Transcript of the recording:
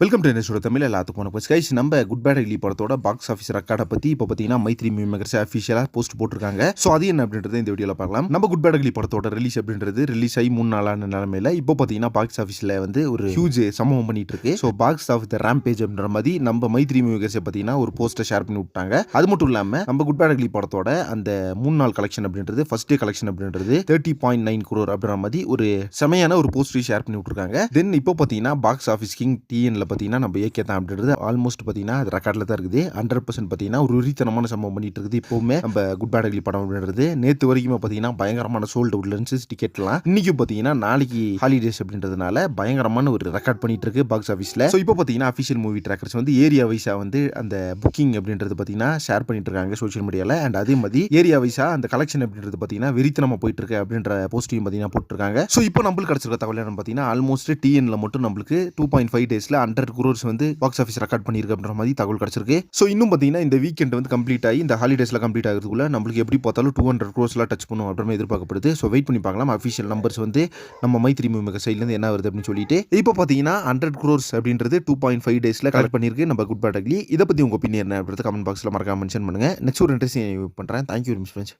Welcome to என்னோட தமிழ் எல்லாத்துக்கும் வணக்கம் கைஸ். நம்ம குட் பேட் அக்லி படத்தோட பாக்ஸ் ஆஃபீஸ் ரெக்கார்டை பற்றி இப்போ பார்த்தீங்கன்னா மைத்ரி மூவி மேக்கர்ஸ் அஃபிஷியலாக போஸ்ட் போட்டிருக்காங்க. ஸோ அது என்ன அப்படின்றது இந்த வீடியோவில் பார்க்கலாம். நம்ம குட் பேட் அக்லி படத்தோட ரிலீஸ் அப்படின்றது ரிலீஸ் ஆகி 3 நாளான நிலமையில இப்போ பார்த்தீங்கன்னா பாக்ஸ் ஆஃபீஸில் வந்து ஒரு ஹியூஜ் சம்பவம் பண்ணிட்டு இருக்கு. So box of the rampage அப்படின்ற மாதிரி நம்ம மைத்ரி மூவி மேக்கர்ஸை பார்த்தீங்கன்னா ஒரு போஸ்ட்டை ஷேர் பண்ணி விட்டாங்க. அது மட்டும் இல்லாமல் நம்ம குட் பேட் அக்லி படத்தோட அந்த 3 நாள் கலெக்ஷன் அப்படின்றது ஃபர்ஸ்ட் டே கலெக்ஷன் அப்படின்றது 30.9 crore அப்படின்ற மாதிரி ஒரு செமையான ஒரு போஸ்டரை ஷேர் பண்ணி விட்டுருக்காங்க. தென் இப்போ பார்த்தீங்கன்னா பாக்ஸ் ஆஃபீஸ் கிங் டிஎன்ல பார்த்தீங்கன்னா நம்ம ஏகே அப்படின்றது ஆல்மோஸ்ட் பார்த்தீங்கன்னா அது ரெக்கார்டில் தான் இருக்குது. 100% பார்த்தீங்கன்னா ஒரு உரித்தனமான சம்பவம் பண்ணிட்டு இருக்குது. இப்போவுமே நம்ம குட் பேட் அக்லி படம் அப்படின்றது நேற்று வரைக்குமே பார்த்தீங்கன்னா பயங்கரமான சோல்ட் அவுட்ல இருந்துச்சு டிக்கெட்லாம். இன்னைக்கு பார்த்தீங்கன்னா நாளைக்கு ஹாலிடேஸ் அப்படின்றதுனால பயங்கரமான ஒரு ரெக்கார்ட் பண்ணிட்டு இருக்கு பாக்ஸ் ஆஃபீஸில். ஸோ இப்போ பார்த்தீங்கன்னா அஃபிஷியல் மூவி ட்ராக்கர்ஸ் வந்து ஏரியா வைஸா வந்து அந்த புக்கிங் அப்படின்றது பார்த்தீங்கன்னா ஷேர் பண்ணிட்டு இருக்காங்க சோஷியல் மீடியாவில். அண்ட் அதே மாதிரி ஏரியா வைஸா அந்த கலெக்ஷன் அப்படின்றது பார்த்தீங்கன்னா வெறித்தனமா போயிட்டு இருக்கு அப்படின்ற போஸ்டையும் பார்த்தீங்கன்னா போட்டுருக்காங்க. ஸோ இப்போ நம்மளுக்கு கிடைச்சிருக்க தகவல் என்ன பார்த்தீங்கன்னா ஆல்மோஸ்ட் டிஎன்ல மட்டும் நம்மளுக்கு 2.5 daysல 100 crores வந்து பாக்ஸ் ஆஃபீஸ் ரெக்கார்ட் பண்ணிருக்கு அப்படின்ற மாதிரி தகவல் கிடைச்சிருக்கு. ஸோ இன்னும் பார்த்தீங்கன்னா இந்த வீக்கெண்ட் வந்து கம்ப்ளீட் ஆகி இந்த ஹாலிடேஸ்ல கம்ப்ளீட் ஆகிறதுக்குள்ள நம்மளுக்கு எப்படி பார்த்தாலும் 200 crores டச் பண்ணும் அப்படின்னு எதிர்பார்க்கப்படுது. ஸோ வெயிட் பண்ணி பார்க்கலாம் அஃபிஷியல் நம்பர்ஸ் வந்து நம்ம மைத்ரி மூவி மேக்கர்ஸ் சைட்லேருந்து என்ன வருது அப்படின்னு சொல்லிட்டு. இப்போ பார்த்தீங்கன்னா 100 crores அப்படின்றது 2.5 daysல கலெக்ட் பண்ணியிருக்கு நம்ம குட் பேட் அக்லி. இதை பற்றி உங்க ஒப்பீனியன் என்ன அப்படின்றது கமெண்ட் பாக்ஸில் மறக்காம மென்ஷன் பண்ணுங்க. நெக்ஸ்ட் ஒரு இன்ட்ரெஸ்டிங் பண்ணுறேன். Thank you very much friends.